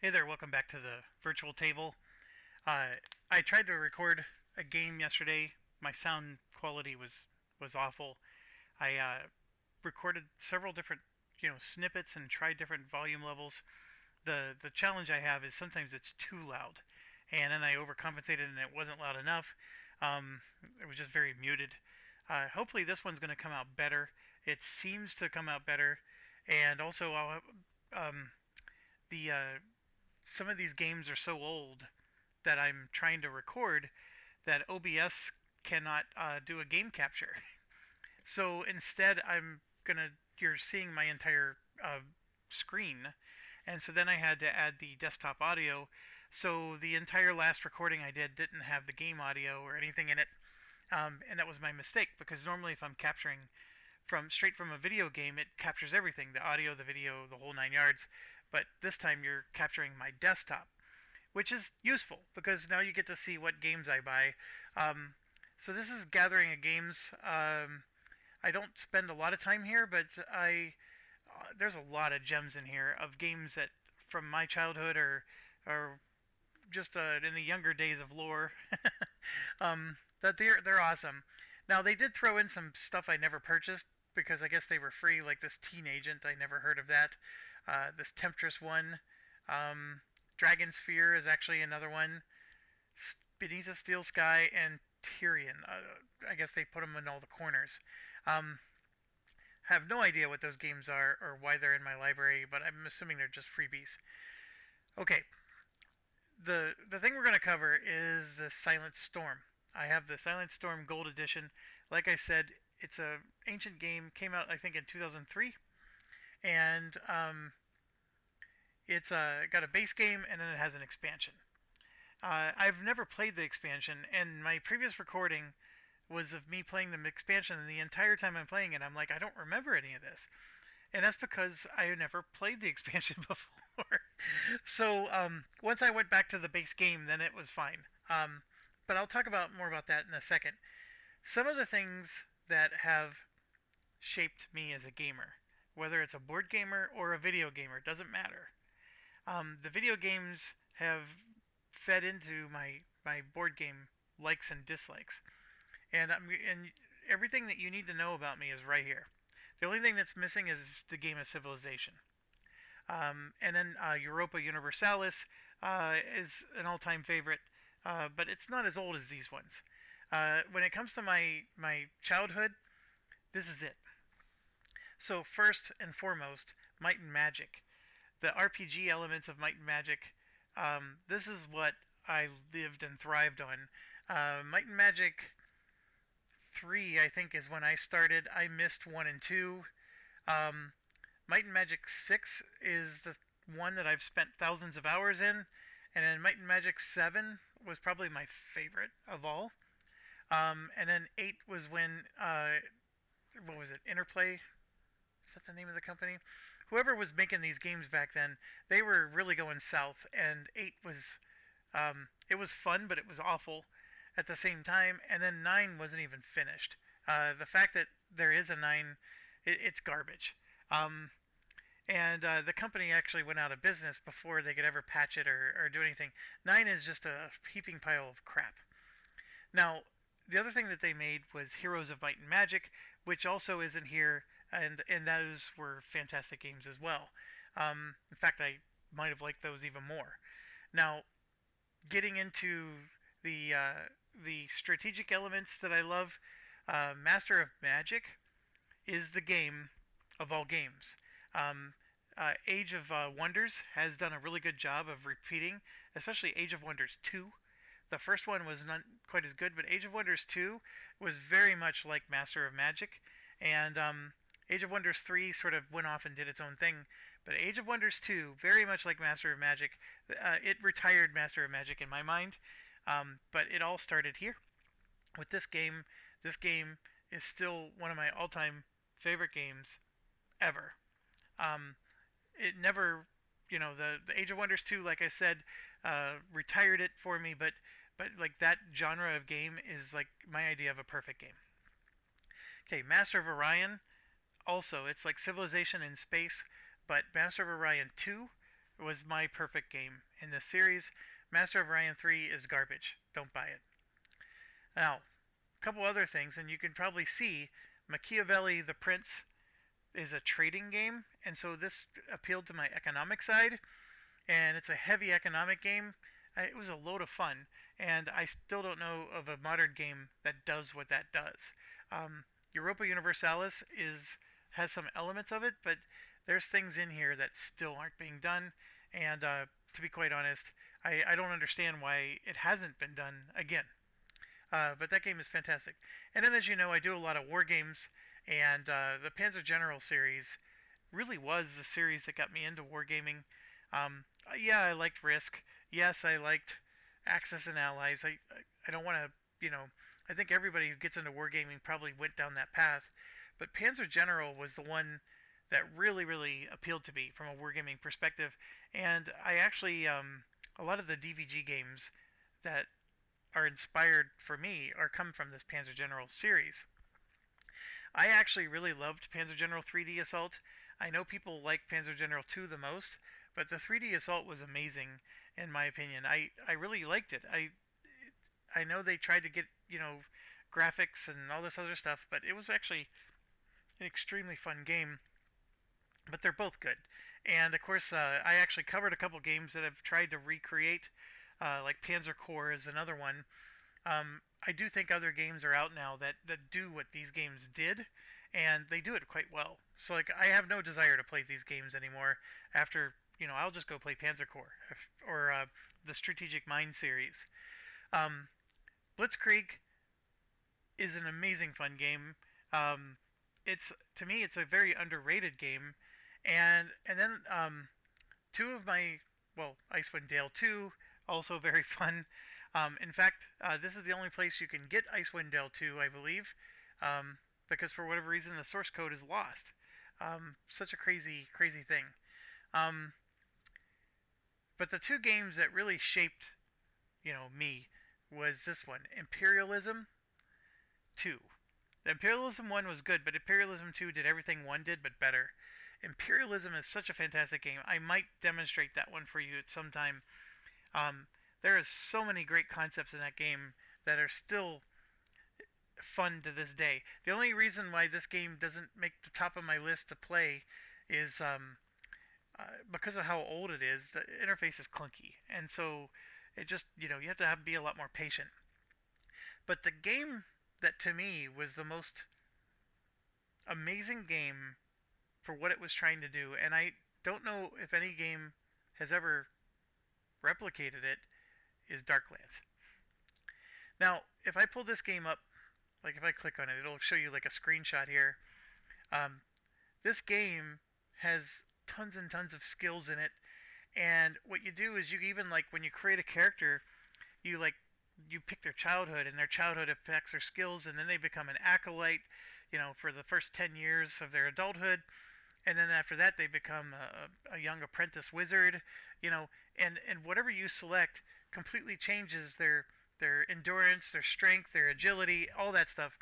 Hey there, welcome back to the virtual table. Uh, I tried to record a game yesterday. My sound quality was awful. I recorded several different snippets and tried different volume levels. The challenge I have is sometimes it's too loud, and then I overcompensated and it wasn't loud enough. It was just very muted. Hopefully this one's going to come out better. It seems to come out better, and also um, the some of these games are so old that I'm trying to record that OBS cannot do a game capture. So instead, you're seeing my entire screen, and so then I had to add the desktop audio. So the entire last recording I didn't have the game audio or anything in it, and that was my mistake because normally if I'm capturing from straight from a video game, it captures everything, the audio, the video, the whole nine yards. But this time you're capturing my desktop, which is useful because now you get to see what games I buy. So this is gathering of games. I don't spend a lot of time here, but there's a lot of gems in here of games that from my childhood or just in the younger days of lore. That they're awesome. Now they did throw in some stuff I never purchased because I guess they were free, like this Teen Agent. I never heard of that. This Temptress one. Dragon Sphere is actually another one. Beneath a Steel Sky and Tyrion. I guess they put them in all the corners. Have no idea what those games are or why they're in my library, but I'm assuming they're just freebies. Okay, the thing we're going to cover is the Silent Storm. I have the Silent Storm Gold Edition. Like I said, it's a ancient game. Came out I think in 2003, and it's got a base game and then it has an expansion. I've never played the expansion, and my previous recording was of me playing the expansion, and the entire time I'm playing it, I'm like, I don't remember any of this. And that's because I never played the expansion before. So once I went back to the base game, then it was fine. But I'll talk about more about that in a second. Some of the things that have shaped me as a gamer, whether it's a board gamer or a video gamer, doesn't matter. The video games have fed into my board game likes and dislikes, and everything that you need to know about me is right here. The only thing that's missing is the game of Civilization. And then Europa Universalis is an all-time favorite, but it's not as old as these ones. When it comes to my childhood, this is it. So first and foremost, Might and Magic. The RPG elements of Might and Magic, this is what I lived and thrived on. Might and Magic 3, I think, is when I started. I missed 1 and 2. Might and Magic 6 is the one that I've spent thousands of hours in. And then Might and Magic 7 was probably my favorite of all. And then 8 was when, what was it, Interplay? Is that the name of the company? Whoever was making these games back then, they were really going south. And 8 was, it was fun, but it was awful at the same time. And then 9 wasn't even finished. The fact that there is a 9, it's garbage. And the company actually went out of business before they could ever patch it or do anything. 9 is just a heaping pile of crap. Now, the other thing that they made was Heroes of Might and Magic, which also isn't here, and those were fantastic games as well. In fact, I might have liked those even more. Now, getting into the strategic elements that I love, Master of Magic is the game of all games. Age of Wonders has done a really good job of repeating, especially Age of Wonders 2. The first one was not quite as good, but Age of Wonders 2 was very much like Master of Magic. And Age of Wonders 3 sort of went off and did its own thing. But Age of Wonders 2, very much like Master of Magic, it retired Master of Magic in my mind. But it all started here with this game. This game is still one of my all-time favorite games ever. It never, the Age of Wonders 2, like I said, retired it for me, but like that genre of game is like my idea of a perfect game. Okay, Master of Orion, also, it's like Civilization in space, but Master of Orion 2, was my perfect game in this series. Master of Orion 3 is garbage. Don't buy it. Now, a couple other things, and you can probably see Machiavelli the Prince is a trading game, and so this appealed to my economic side, and it's a heavy economic game. It was a load of fun, and I still don't know of a modern game that does what that does. Europa Universalis has some elements of it, but there's things in here that still aren't being done, and to be quite honest, I don't understand why it hasn't been done again. But that game is fantastic. And then, as you know, I do a lot of war games, and the Panzer General series really was the series that got me into wargaming. Yeah, I liked Risk. Yes, I liked Axis and Allies. I don't want to, I think everybody who gets into wargaming probably went down that path. But Panzer General was the one that really, really appealed to me from a wargaming perspective. And I actually, a lot of the DVG games that are inspired for me are come from this Panzer General series. I actually really loved Panzer General 3D Assault. I know people like Panzer General 2 the most, but the 3D Assault was amazing in my opinion. I really liked it. I know they tried to get, graphics and all this other stuff, but it was actually an extremely fun game. But they're both good. And of course, I actually covered a couple games that I've tried to recreate, like Panzer Corps is another one. I do think other games are out now that do what these games did, and they do it quite well. So like, I have no desire to play these games anymore. After, I'll just go play Panzer Corps or the Strategic Mind series. Um, Blitzkrieg is an amazing fun game. It's to me, it's a very underrated game, and then two of my Icewind Dale 2 also very fun. In fact, this is the only place you can get Icewind Dale 2, I believe, because for whatever reason the source code is lost. Such a crazy, crazy thing. Um, but the two games that really shaped, me was this one, Imperialism 2. The Imperialism 1 was good, but Imperialism 2 did everything 1 did, but better. Imperialism is such a fantastic game. I might demonstrate that one for you at some time. Um, there is so many great concepts in that game that are still fun to this day. The only reason why this game doesn't make the top of my list to play is because of how old it is. The interface is clunky, and so it just you have to be a lot more patient. But the game that to me was the most amazing game for what it was trying to do, and I don't know if any game has ever replicated it, is Darklands. Now, if I pull this game up, like if I click on it, it'll show you like a screenshot here. Um, this game has tons and tons of skills in it, and what you do is you even like when you create a character, you pick their childhood, and their childhood affects their skills, and then they become an acolyte, for the first 10 years of their adulthood, and then after that they become a young apprentice wizard, and whatever you select completely changes their endurance, their strength, their agility, all that stuff.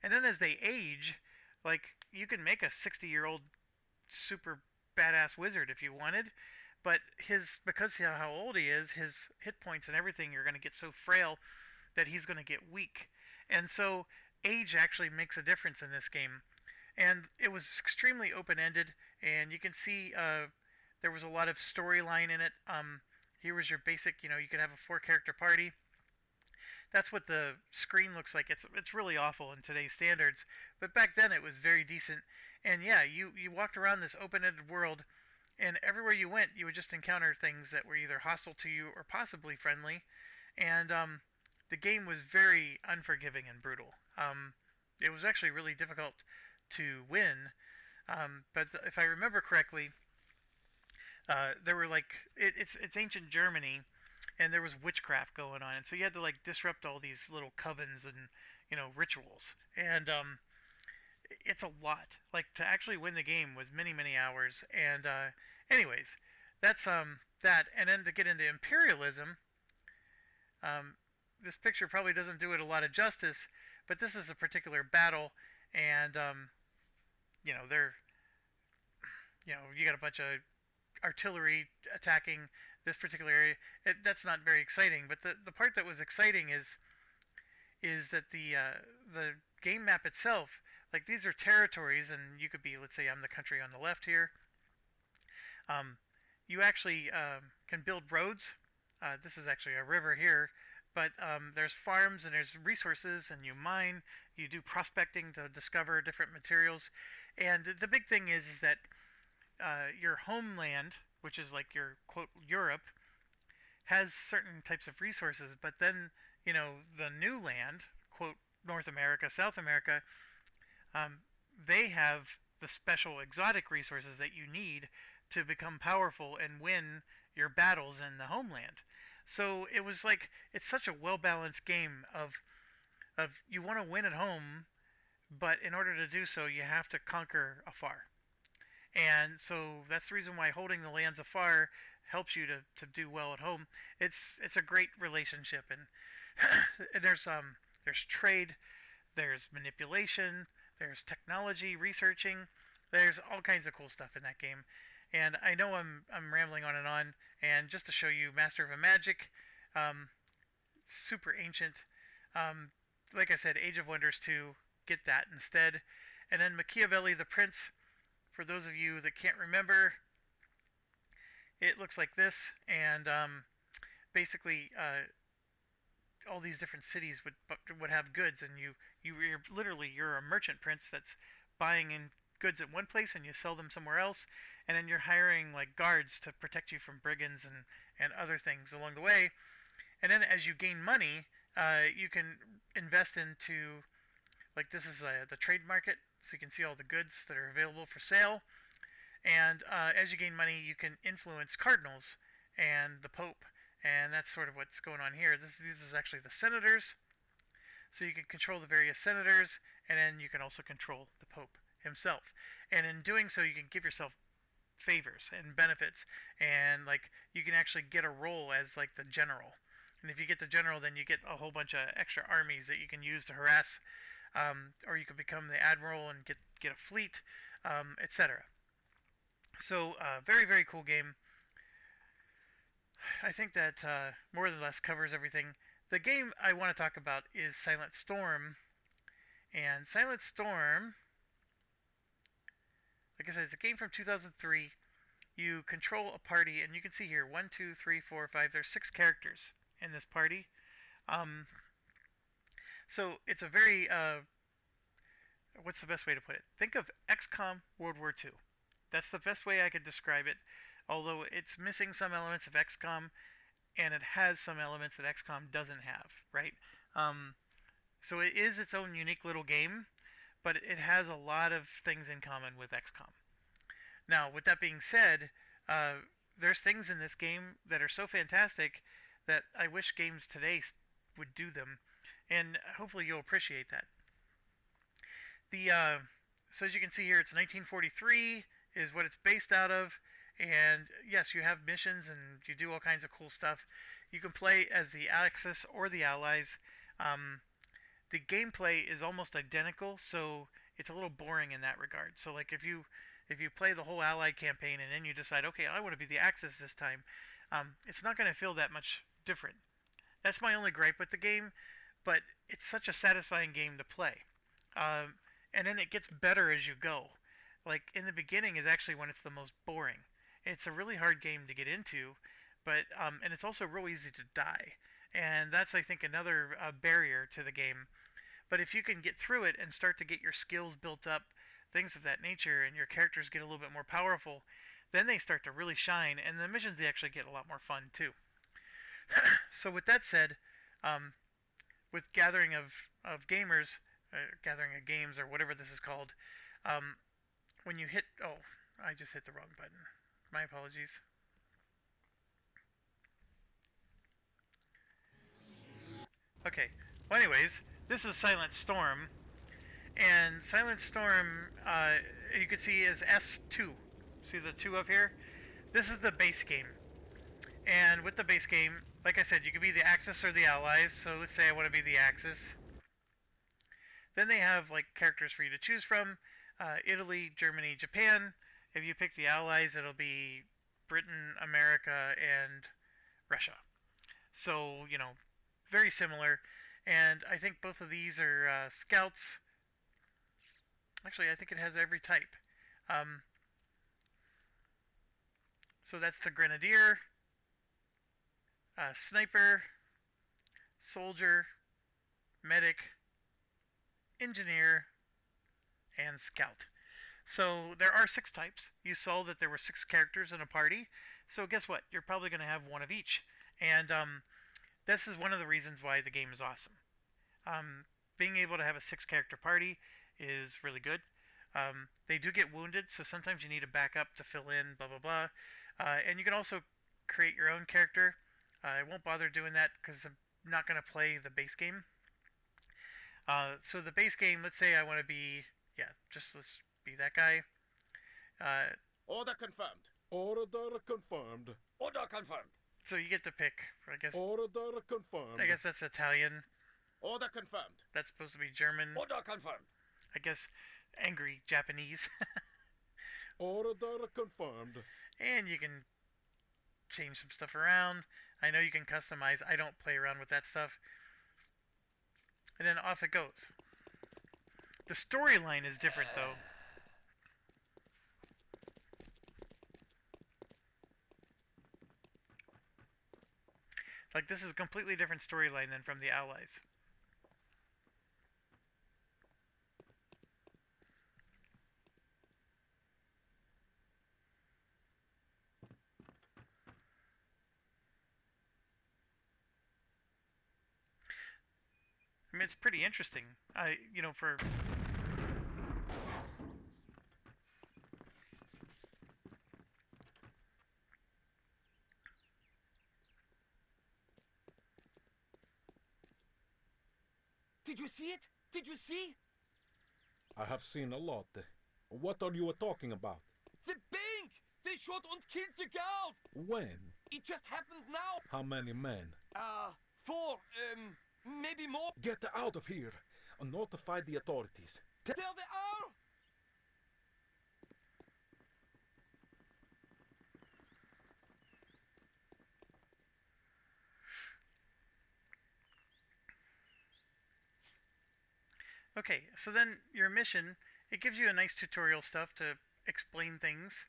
And then as they age, like you can make a 60-year-old super badass wizard if you wanted, but because of how old he is, his hit points and everything are going to get so frail that he's going to get weak. And so age actually makes a difference in this game. And it was extremely open-ended, and you can see there was a lot of storyline in it. Here was your basic, you could have a 4-character party. That's what the screen looks like. It's really awful in today's standards, but back then it was very decent. And yeah, you walked around this open-ended world, and everywhere you went, you would just encounter things that were either hostile to you or possibly friendly. And the game was very unforgiving and brutal. It was actually really difficult to win. But if I remember correctly, there were it's ancient Germany, and there was witchcraft going on, and so you had to disrupt all these little covens and rituals, and it's a lot. Like to actually win the game was many many hours, and anyways, that's that, and then to get into imperialism, this picture probably doesn't do it a lot of justice, but this is a particular battle, and they're you got a bunch of artillery attacking this particular area. That's not very exciting. But the part that was exciting is that the game map itself, like these are territories, and you could be, let's say, I'm the country on the left here. You actually can build roads. This is actually a river here, but there's farms and there's resources, and you mine. You do prospecting to discover different materials, and the big thing is that your homeland, which is like your quote Europe, has certain types of resources, but then the new land, quote North America, South America, um, they have the special exotic resources that you need to become powerful and win your battles in the homeland. So it was like it's such a well balanced game of you want to win at home, but in order to do so, you have to conquer afar. And so that's the reason why holding the lands afar helps you to do well at home. It's a great relationship, and, and there's trade, there's manipulation, there's technology researching, there's all kinds of cool stuff in that game. And I know I'm rambling on, and just to show you Master of a Magic, super ancient. Like I said, Age of Wonders 2, get that instead. And then Machiavelli the Prince, for those of you that can't remember, it looks like this, and basically all these different cities would have goods, and you're a merchant prince that's buying in goods at one place and you sell them somewhere else, and then you're hiring like guards to protect you from brigands and other things along the way. And then as you gain money, you can invest into, like this is the trade market, so you can see all the goods that are available for sale. And as you gain money, you can influence cardinals and the Pope, and that's sort of what's going on here. These is actually the senators, so you can control the various senators, and then you can also control the Pope himself. And in doing so, you can give yourself favors and benefits, and like you can actually get a role as like the general. And if you get the general, then you get a whole bunch of extra armies that you can use to harass, or you can become the admiral and get a fleet, etc. So very very cool game. I think that more or less covers everything. The game I want to talk about is Silent Storm, and Silent Storm, like I said, it's a game from 2003. You control a party, and you can see here 1, 2, 3, 4, 5. There's 6 characters in this party. So it's a very what's the best way to put it? Think of XCOM World War II. That's the best way I could describe it. Although it's missing some elements of XCOM, and it has some elements that XCOM doesn't have, right? So it is its own unique little game, but it has a lot of things in common with XCOM. Now, with that being said, there's things in this game that are so fantastic that I wish games today would do them, and hopefully you'll appreciate that. So as you can see here, it's 1943 is what it's based out of, and yes, you have missions and you do all kinds of cool stuff. You can play as the Axis or the Allies. The gameplay is almost identical, so it's a little boring in that regard. So like if you play the whole Allied campaign and then you decide, okay, I want to be the Axis this time, it's not going to feel that much different. That's my only gripe with the game, but it's such a satisfying game to play. And then it gets better as you go. Like in the beginning is actually when it's the most boring. It's a really hard game to get into, but and it's also real easy to die, and that's I think another barrier to the game. But if you can get through it and start to get your skills built up, things of that nature, and your characters get a little bit more powerful, then they start to really shine, and the missions they actually get a lot more fun too. So with that said, with gathering of gamers, gathering of games or whatever this is called, when you hit, oh, I just hit the wrong button. My apologies. Okay. Well, anyways, this is Silent Storm, and Silent Storm, you can see is S2. See the 2 up here? This is the base game. And with the base game, like I said, you can be the Axis or the Allies. So let's say I want to be the Axis. Then they have like characters for you to choose from: Italy, Germany, Japan. If you pick the Allies, it'll be Britain, America, and Russia. So, very similar. And I think both of these are scouts. Actually, I think it has every type. Um, so that's the Grenadier, Sniper, Soldier, Medic, Engineer, and Scout. So there are 6 types. You saw that there were 6 characters in a party. So guess what? You're probably going to have one of each. And this is one of the reasons why the game is awesome. Being able to have a 6-character party is really good. They do get wounded, so sometimes you need a backup to fill in, blah, blah, blah. And you can also create your own character. I won't bother doing that because I'm not going to play the base game. So the base game, let's say I want to be, let's be that guy. Order confirmed. Order confirmed. Order confirmed. So you get to pick, I guess. Order confirmed. I guess that's Italian. Order confirmed. That's supposed to be German. Order confirmed. I guess angry Japanese. Order confirmed. And you can change some stuff around. I know you can customize. I don't play around with that stuff. And then off it goes. The storyline is different, though. Like, this is a completely different storyline than from the Allies. I mean, it's pretty interesting. For... Did you see it? Did you see? I have seen a lot. What are you talking about? The bank! They shot and killed the guard! When? It just happened now! How many men? 4, maybe more. Get out of here and notify the authorities. There they are! Okay, so then your mission, it gives you a nice tutorial stuff to explain things.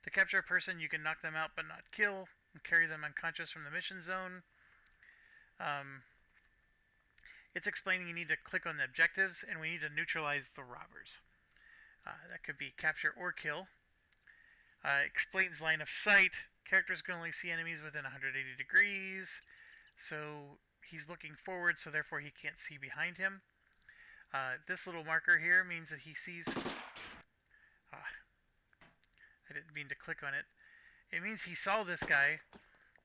To capture a person, you can knock them out but not kill, and carry them unconscious from the mission zone. It's explaining you need to click on the objectives, and we need to neutralize the robbers. That could be capture or kill. Explains line of sight. Characters can only see enemies within 180 degrees. So he's looking forward, so therefore he can't see behind him. This little marker here means that he sees... I didn't mean to click on it. It means he saw this guy,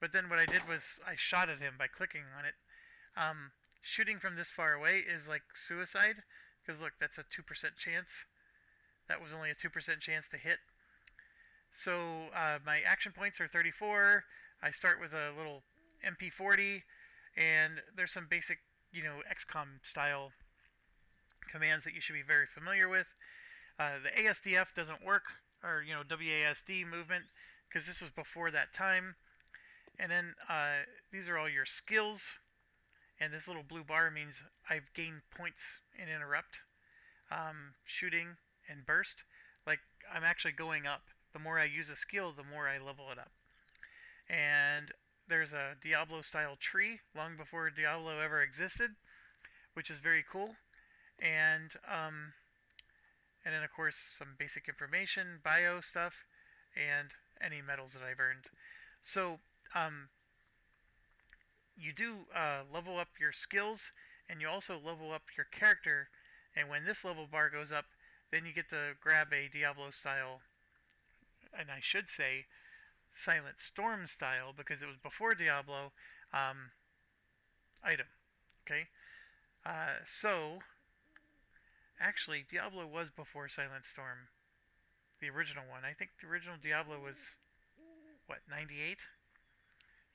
but then what I did was I shot at him by clicking on it. Shooting from this far away is like suicide, because look, that's a 2% chance. That was only a 2% chance to hit. So my action points are 34. I start with a little MP40, and there's some basic, XCOM style commands that you should be very familiar with. The ASDF doesn't work, or WASD movement, because this was before that time. And then these are all your skills, and this little blue bar means I've gained points in interrupt, shooting, and burst. Like, I'm actually going up. The more I use a skill, the more I level it up. And there's a Diablo style tree long before Diablo ever existed, which is very cool. And then of course some basic information, bio stuff, and any medals that I've earned. So you do level up your skills, and you also level up your character. And when this level bar goes up, then you get to grab a Diablo style, and I should say Silent Storm style, because it was before Diablo, item. Okay? So actually, Diablo was before Silent Storm, the original one. I think the original Diablo was, 98?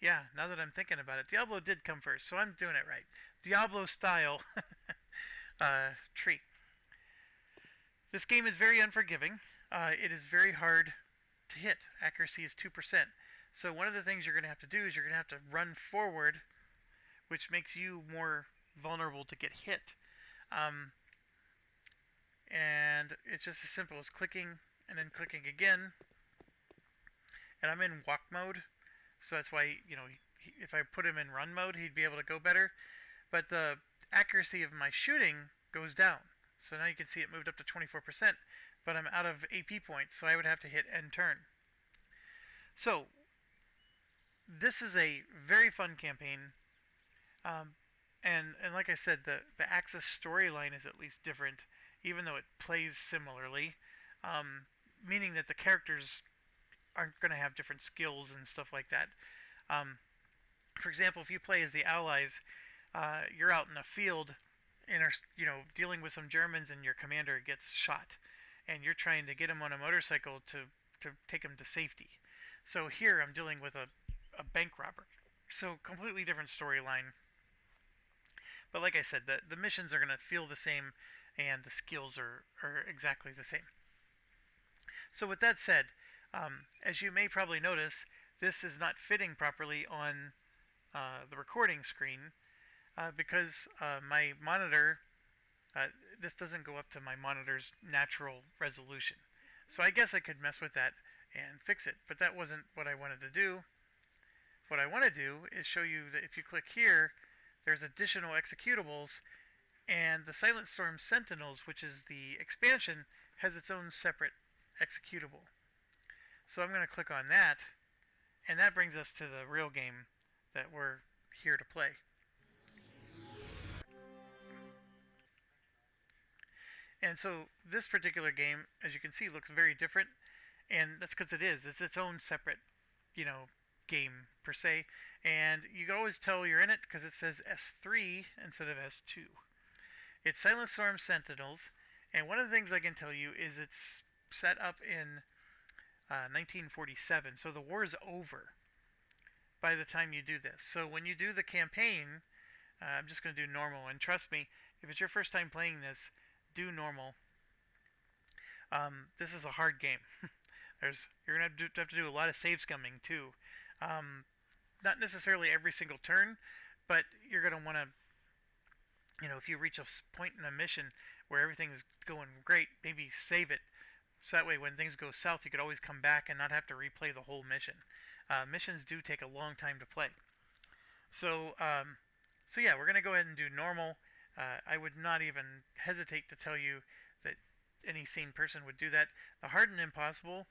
Yeah, now that I'm thinking about it, Diablo did come first, so I'm doing it right. Diablo style tree. This game is very unforgiving. It is very hard to hit. Accuracy is 2%. So one of the things you're going to have to do is you're going to have to run forward, which makes you more vulnerable to get hit. And it's just as simple as clicking and then clicking again. And I'm in walk mode, so that's why, if I put him in run mode, he'd be able to go better. But the accuracy of my shooting goes down. So now you can see it moved up to 24%, but I'm out of AP points, so I would have to hit end turn. So this is a very fun campaign. And like I said, the Axis storyline is at least different, even though it plays similarly, meaning that the characters aren't going to have different skills and stuff like that. For example, if you play as the Allies, you're out in a field and are dealing with some Germans, and your commander gets shot, and you're trying to get him on a motorcycle to take him to safety. So here I'm dealing with a bank robber. So completely different storyline. But like I said, the missions are going to feel the same, and the skills are exactly the same. So with that said, as you may probably notice, this is not fitting properly on the recording screen because my monitor, this doesn't go up to my monitor's natural resolution. So I guess I could mess with that and fix it, but that wasn't what I wanted to do. What I want to do is show you that if you click here, there's additional executables, and the Silent Storm Sentinels, which is the expansion, has its own separate executable. So I'm going to click on that, and that brings us to the real game that we're here to play. And so this particular game, as you can see, looks very different, and that's because it is. It's its own separate, game per se, and you can always tell you're in it because it says S3 instead of S2. It's Silent Storm Sentinels, and one of the things I can tell you is it's set up in 1947, so the war is over by the time you do this. So when you do the campaign, I'm just going to do normal, and trust me, if it's your first time playing this, do normal. This is a hard game. You're going to have to do a lot of save scumming too. Not necessarily every single turn, but you're going to want to, if you reach a point in a mission where everything's going great, maybe save it. So that way when things go south, you could always come back and not have to replay the whole mission. Missions do take a long time to play. So yeah, we're going to go ahead and do normal. I would not even hesitate to tell you that any sane person would do that. The hard and impossible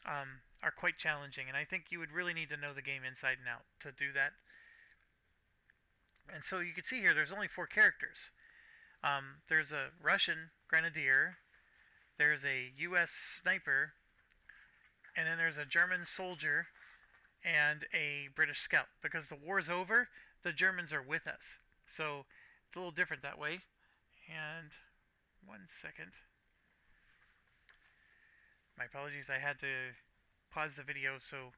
are quite challenging, and I think you would really need to know the game inside and out to do that. And so you can see here, there's only 4 characters. There's a Russian grenadier, there's a U.S. sniper, and then there's a German soldier and a British scout. Because the war's over, the Germans are with us. So it's a little different that way. And 1 second. My apologies, I had to pause the video, so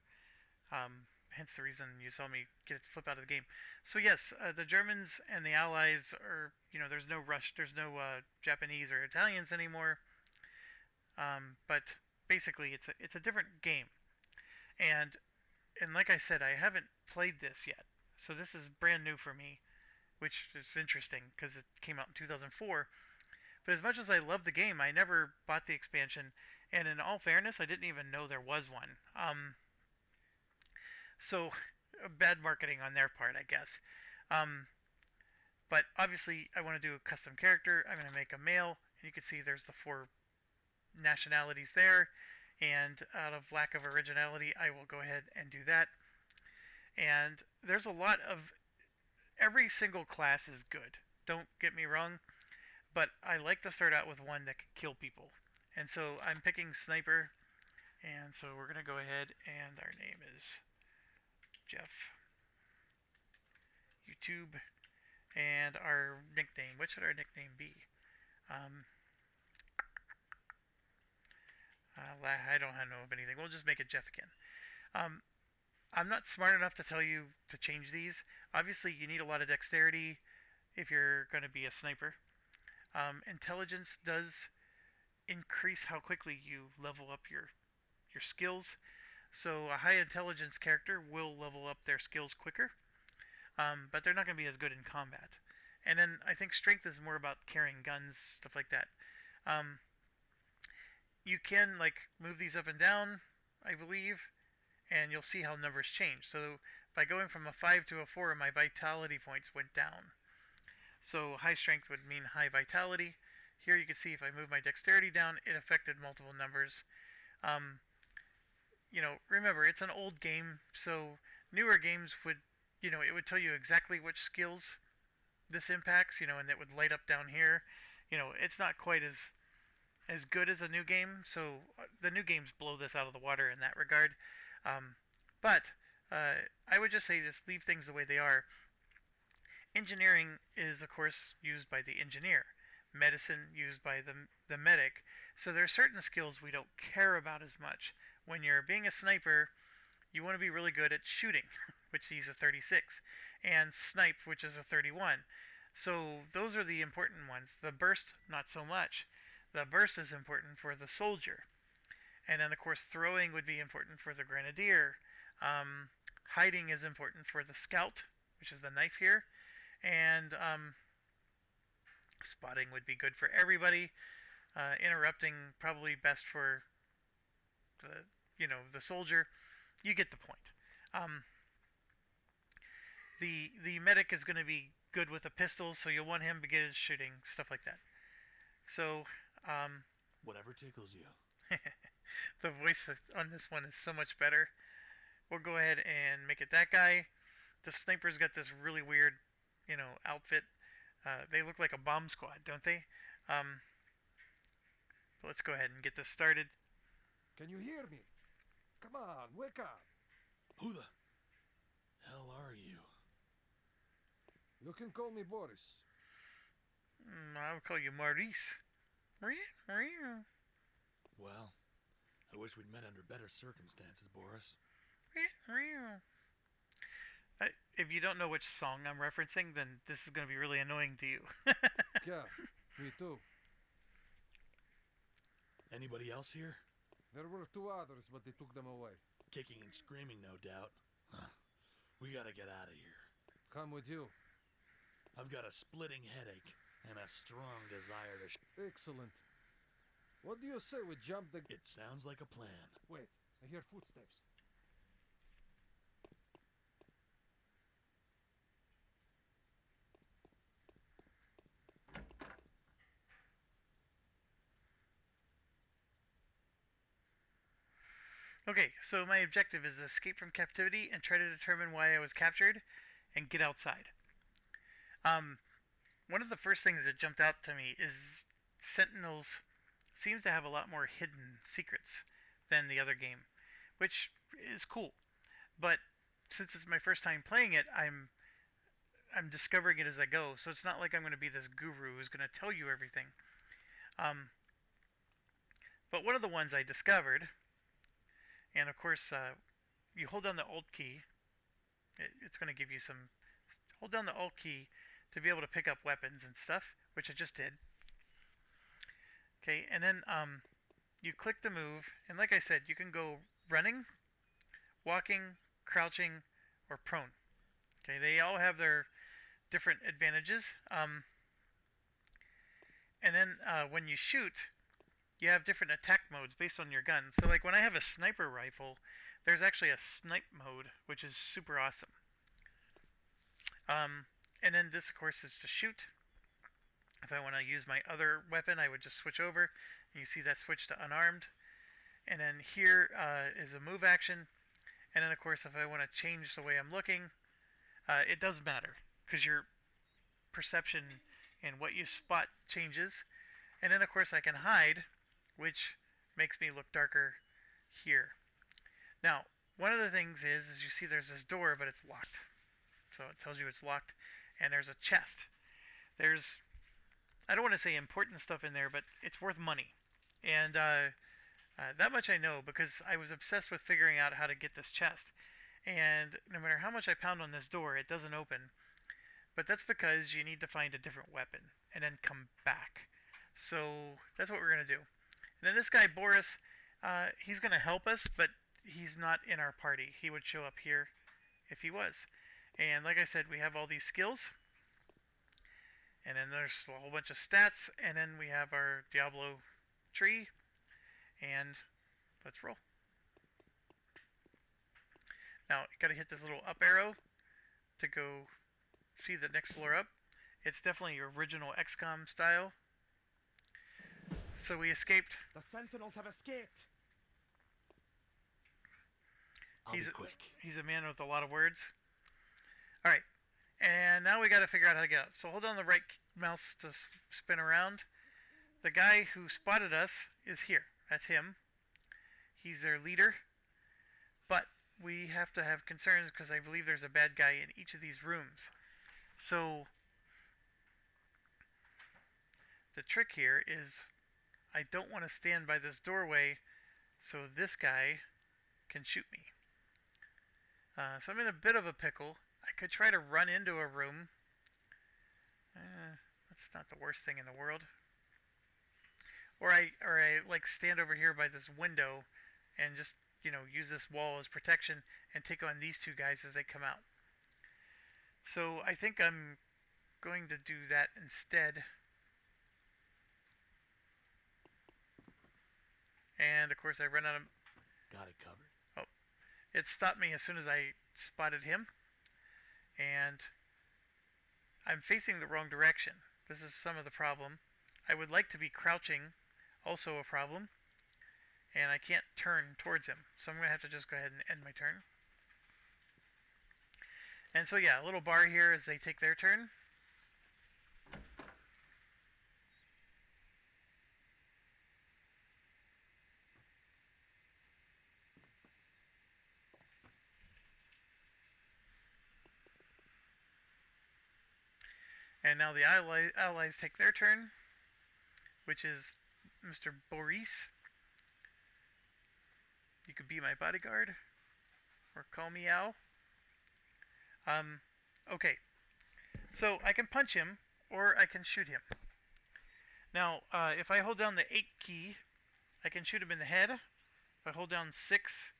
hence the reason you saw me flip out of the game. So yes, the Germans and the Allies are, there's no Japanese or Italians anymore. But basically, it's a different game, and like I said, I haven't played this yet, so this is brand new for me, which is interesting because it came out in 2004. But as much as I love the game, I never bought the expansion, and in all fairness, I didn't even know there was one. So bad marketing on their part, I guess. But obviously, I want to do a custom character. I'm going to make a male, and you can see there's the 4 nationalities there, and out of lack of originality, I will go ahead and do that. And there's a lot of, every single class is good, don't get me wrong, but I like to start out with one that can kill people. And so I'm picking sniper, and so we're going to go ahead, and our name is Jeff. YouTube, and our nickname, what should our nickname be? I don't know of anything. We'll just make it Jeff again. I'm not smart enough to tell you to change these. Obviously, you need a lot of dexterity if you're going to be a sniper. Intelligence does increase how quickly you level up your your skills. So a high intelligence character will level up their skills quicker, but they're not going to be as good in combat. And then I think strength is more about carrying guns, stuff like that. Um, you can like move these up and down, I believe, and you'll see how numbers change. So by going from a 5 to a 4, my vitality points went down. So high strength would mean high vitality. Here you can see if I move my dexterity down, it affected multiple numbers. Um, remember, it's an old game, so newer games would, it would tell you exactly which skills this impacts, and it would light up down here. It's not quite as good as a new game, so the new games blow this out of the water in that regard. Um, but I would just say just leave things the way they are. Engineering is, of course, used by the engineer. Medicine used by the medic. So there are certain skills we don't care about as much. When you're being a sniper, you want to be really good at shooting, which he's a 36, and snipe, which is a 31. So those are the important ones. The burst, not so much. The burst is important for the soldier. And then, of course, throwing would be important for the grenadier. Hiding is important for the scout, which is the knife here. And spotting would be good for everybody. Interrupting probably best for the soldier. You get the point. The medic is going to be good with a pistol, so you'll want him to get his shooting, stuff like that. So Whatever tickles you. the voice on this one is so much better. We'll go ahead and make it that guy. The sniper's got this really weird, outfit. They look like a bomb squad, don't they? But let's go ahead and get this started. Can you hear me? Come on, wake up. Who the hell are you? You can call me Boris. I'll call you Maurice. Maria. Well, I wish we'd met under better circumstances, Boris. If you don't know which song I'm referencing, then this is going to be really annoying to you. Yeah, me too. Anybody else here? There were two others, but they took them away. Kicking and screaming, no doubt. We gotta get out of here. Come with you. I've got a splitting headache and a strong desire to Excellent. What do you say we jump the... It sounds like a plan. Wait, I hear footsteps. Okay, so my objective is to escape from captivity and try to determine why I was captured and get outside. One of the first things that jumped out to me is Sentinels seems to have a lot more hidden secrets than the other game, which is cool. But since it's my first time playing it, I'm discovering it as I go. So it's not like I'm going to be this guru who's going to tell you everything. But one of the ones I discovered, and of course, you hold down the Alt key. It's going to give you some. Hold down the Alt key to be able to pick up weapons and stuff, which I just did. Okay, and then you click to move, and like I said, you can go running, walking, crouching, or prone. Okay, they all have their different advantages. And then when you shoot, you have different attack modes based on your gun. So like when I have a sniper rifle, there's actually a snipe mode, which is super awesome. And then this, of course, is to shoot. If I want to use my other weapon, I would just switch over. And you see that switch to unarmed. And then here is a move action. And then, of course, if I want to change the way I'm looking, it does matter, because your perception and what you spot changes. And then, of course, I can hide, which makes me look darker here. Now, one of the things is you see there's this door, but it's locked. So it tells you it's locked. And there's a chest. There's, I don't want to say important stuff in there, but it's worth money. And that much I know, because I was obsessed with figuring out how to get this chest. And no matter how much I pound on this door, it doesn't open. But that's because you need to find a different weapon and then come back. So that's what we're going to do. And then this guy, Boris, He's going to help us, but he's not in our party. He would show up here if he was. And like I said, we have all these skills. And then there's a whole bunch of stats. And then we have our Diablo tree. And let's roll. Now, you gotta hit this little up arrow to go see the next floor up. It's definitely your original XCOM style. So we escaped. The Sentinels have escaped. I'll be quick. He's a man with a lot of words. Alright. And now we gotta figure out how to get out. So hold on the right mouse to spin around. The guy who spotted us is here. That's him. He's their leader. But we have to have concerns because I believe there's a bad guy in each of these rooms. So the trick here is I don't want to stand by this doorway so this guy can shoot me. So I'm in a bit of a pickle. I could try to run into a room. That's not the worst thing in the world. Or I like stand over here by this window and just, use this wall as protection and take on these two guys as they come out. So I think I'm going to do that instead. And of course I run out of... Got it covered. Oh, it stopped me as soon as I spotted him. And I'm facing the wrong direction. This is some of the problem. I would like to be crouching, also a problem. And I can't turn towards him. So I'm going to have to just go ahead and end my turn. And so yeah, a little bar here as they take their turn. And now the allies take their turn, which is Mr. Boris. You could be my bodyguard, or call me Al. Okay. So I can punch him, or I can shoot him. Now, if I hold down the 8 key, I can shoot him in the head. If I hold down 6,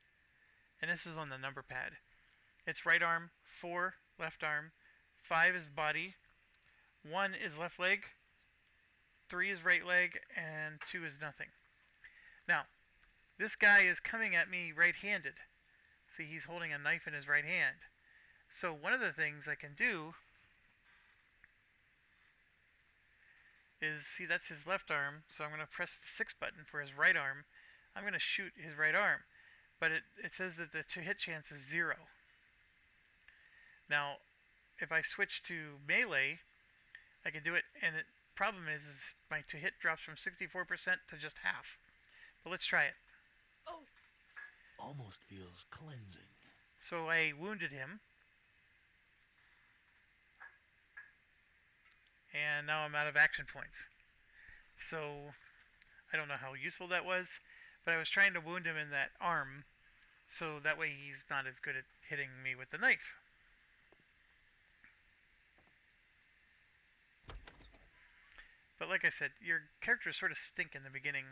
and this is on the number pad, it's right arm, 4 left arm, 5 is body, 1 is left leg, 3 is right leg, and 2 is nothing. Now, this guy is coming at me right-handed. See, he's holding a knife in his right hand. So one of the things I can do is, see, that's his left arm, so I'm going to press the 6 button for his right arm. I'm going to shoot his right arm. But it says that the to hit chance is 0. Now, if I switch to melee, I can do it, and the problem is my to hit drops from 64% to just half. But let's try it. Oh! Almost feels cleansing. So I wounded him. And now I'm out of action points. So I don't know how useful that was, but I was trying to wound him in that arm, so that way he's not as good at hitting me with the knife. But like I said, your characters sort of stink in the beginning.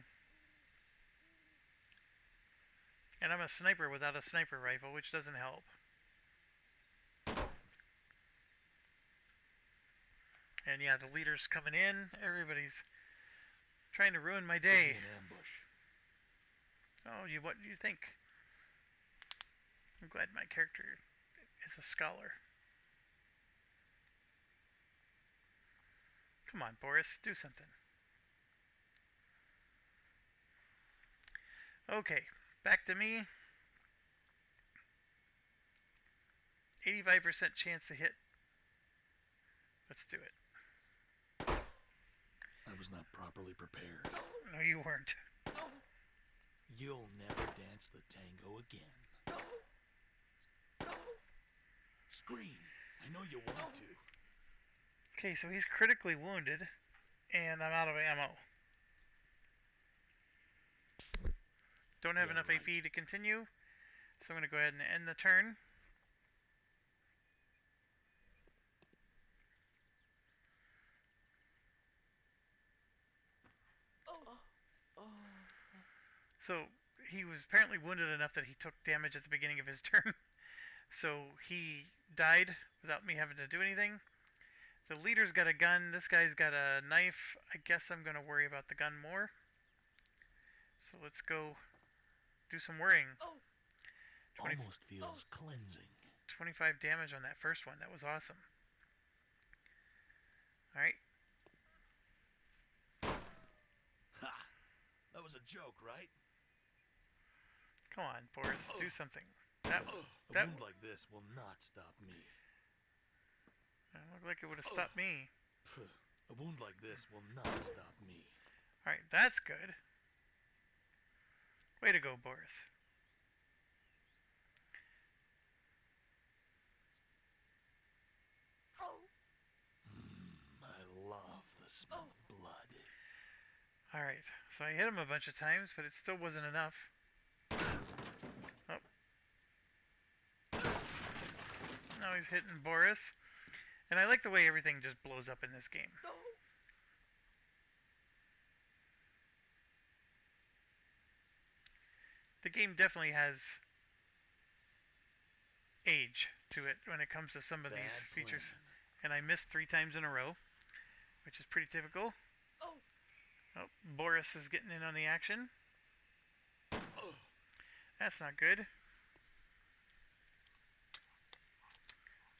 And I'm a sniper without a sniper rifle, which doesn't help. And yeah, the leader's coming in. Everybody's trying to ruin my day. An ambush. Oh, what do you think? I'm glad my character is a scholar. Come on, Boris, do something. Okay, back to me. 85% chance to hit. Let's do it. I was not properly prepared. No, you weren't. You'll never dance the tango again. Scream. I know you want to. Okay, so he's critically wounded, and I'm out of ammo. Don't have enough right. AP to continue, so I'm going to go ahead and end the turn. So he was apparently wounded enough that he took damage at the beginning of his turn. So he died without me having to do anything. The leader's got a gun. This guy's got a knife. I guess I'm going to worry about the gun more. So let's go do some worrying. 20, Almost feels cleansing. 25 damage on that first one. That was awesome. Alright. Ha! That was a joke, right? Come on, Boris. Do something. A That wound like this will not stop me. looked like it would have stopped me. A wound like this will not stop me. Alright, that's good. Way to go, Boris. I love the smell of blood. Alright, so I hit him a bunch of times, but it still wasn't enough. Oh. Now he's hitting Boris. And I like the way everything just blows up in this game. The game definitely has age to it when it comes to some of these features. And I missed 3 times in a row, which is pretty typical. Oh, Boris is getting in on the action. That's not good.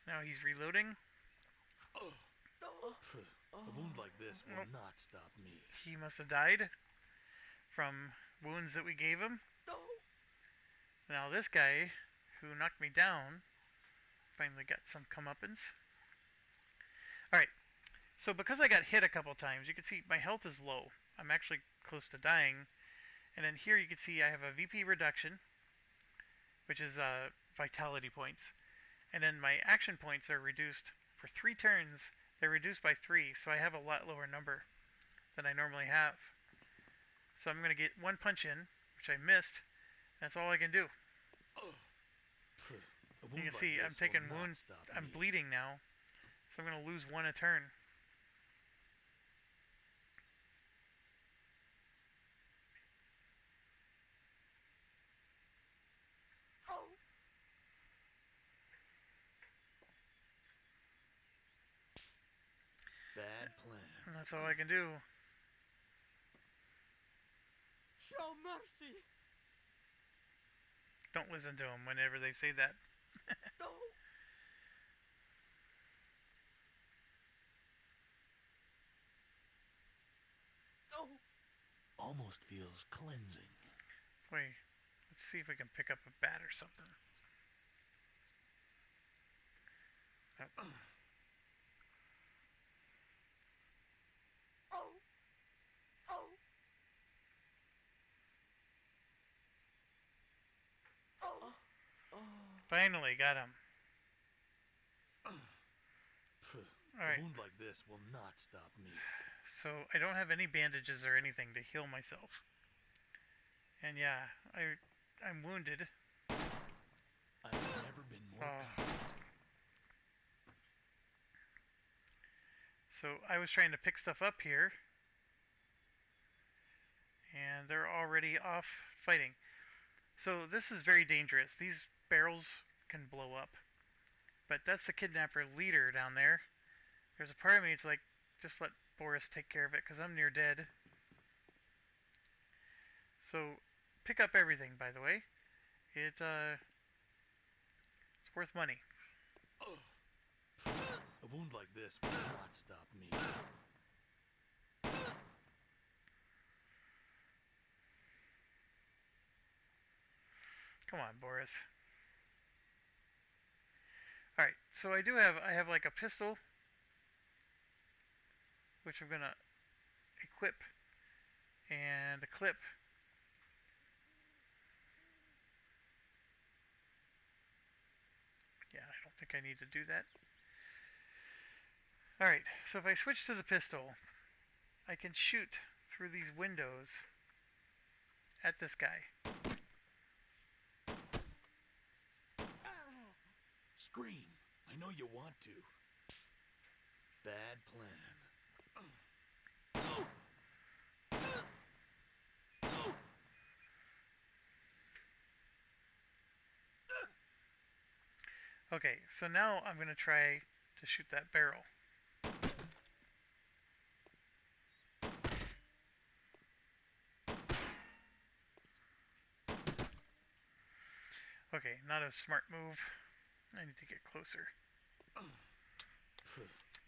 Now he's reloading. A wound like this will not stop me. He must have died from wounds that we gave him. Now this guy, who knocked me down, finally got some comeuppance. Alright, so because I got hit a couple times, you can see my health is low. I'm actually close to dying. And then here you can see I have a VP reduction, which is vitality points. And then my action points are reduced for 3 turns. They're reduced by 3, so I have a lot lower number than I normally have. So I'm going to get 1 punch in, which I missed. That's all I can do. You can see I'm taking wounds. I'm bleeding now, so I'm going to lose 1 a turn. Bad plan. And that's all I can do. Show mercy. Don't listen to them whenever they say that. Almost feels cleansing. Wait, let's see if we can pick up a bat or something. Oh. Finally got him. Alright. A wound like this will not stop me. So I don't have any bandages or anything to heal myself. And yeah, I'm wounded. I've never been more So I was trying to pick stuff up here. And they're already off fighting. So this is very dangerous. These barrels can blow up. But that's the kidnapper leader down there. There's a part of me, it's like, just let Boris take care of it, because I'm near dead. So, pick up everything, by the way. It's worth money. A wound like this will not stop me. Come on, Boris. Alright, so I have like a pistol, which I'm gonna equip, and a clip. Yeah, I don't think I need to do that. Alright, so if I switch to the pistol, I can shoot through these windows at this guy. Scream. I know you want to. Bad plan. Okay, so now I'm going to try to shoot that barrel. Okay, not a smart move. I need to get closer.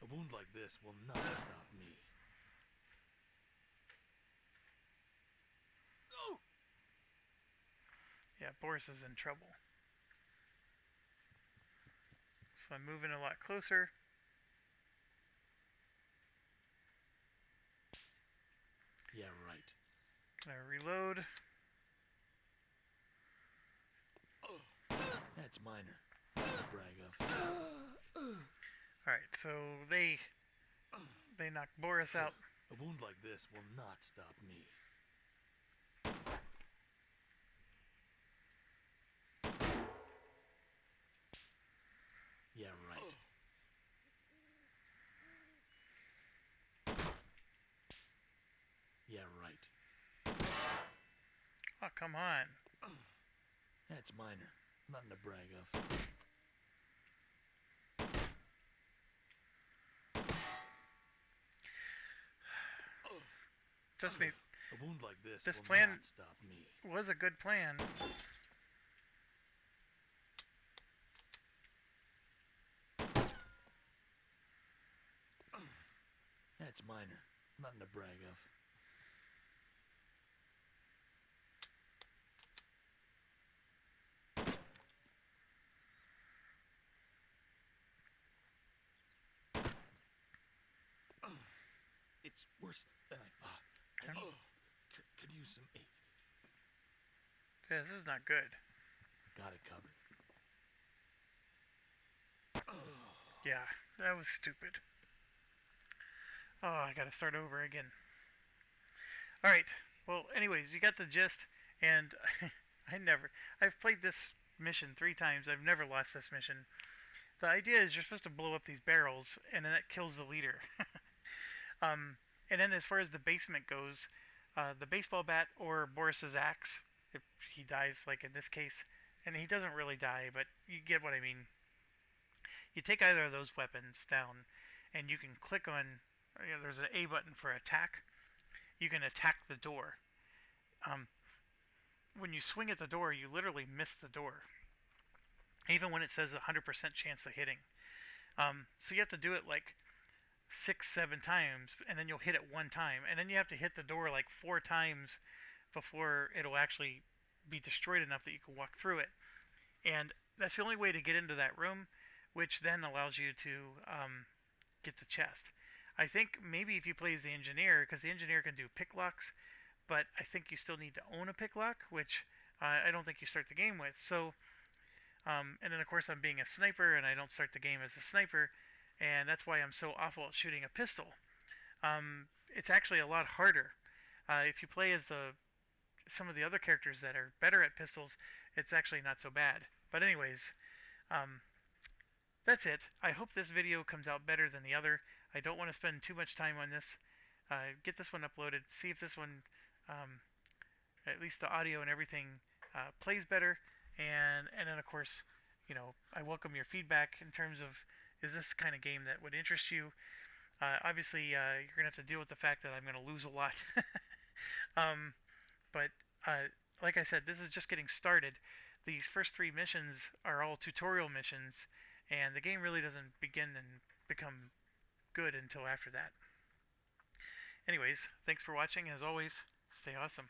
A wound like this will not stop me. Yeah, Boris is in trouble. So I'm moving a lot closer. Yeah, right. Gonna reload. That's minor. Nothing to brag of. Alright, so they knocked Boris out. A wound like this will not stop me. Yeah, right. Yeah, right. Oh, come on. That's minor. Nothing to brag of. Trust me, A wound like this this will plan not stop me. was a good plan. That's minor. Nothing to brag of. It's worse than I thought. I Okay. could use some aid. Yeah, this is not good. Got it covered. Yeah, that was stupid. Oh, I gotta start over again. Alright, well, anyways, you got the gist, and I've played this mission 3 times. I've never lost this mission. The idea is you're supposed to blow up these barrels, and then that kills the leader. And then as far as the basement goes, the baseball bat or Boris's axe, if he dies, like in this case, and he doesn't really die, but you get what I mean. You take either of those weapons down, and you can click on. There's an A button for attack. You can attack the door. Um, when you swing at the door, you literally miss the door, even when it says 100% chance of hitting. So you have to do it like 6, 7 times, and then you'll hit it 1 time, and then you have to hit the door like 4 times before it'll actually be destroyed enough that you can walk through it. And that's the only way to get into that room, which then allows you to get the chest. I think maybe if you play as the engineer, because the engineer can do pick locks, but I think you still need to own a pick lock, which I don't think you start the game with. So, and then of course I'm being a sniper, and I don't start the game as a sniper, and that's why I'm so awful at shooting a pistol. It's actually a lot harder. If you play as some of the other characters that are better at pistols, it's actually not so bad. But anyways, that's it. I hope this video comes out better than the other. I don't want to spend too much time on this. Get this one uploaded. See if this one, at least the audio and everything, plays better. And then of course, I welcome your feedback in terms of, is this kind of game that would interest you? Obviously, you're gonna have to deal with the fact that I'm gonna lose a lot. But like I said, this is just getting started. These first 3 missions are all tutorial missions, and the game really doesn't begin and become good until after that. Anyways, thanks for watching. As always, stay awesome.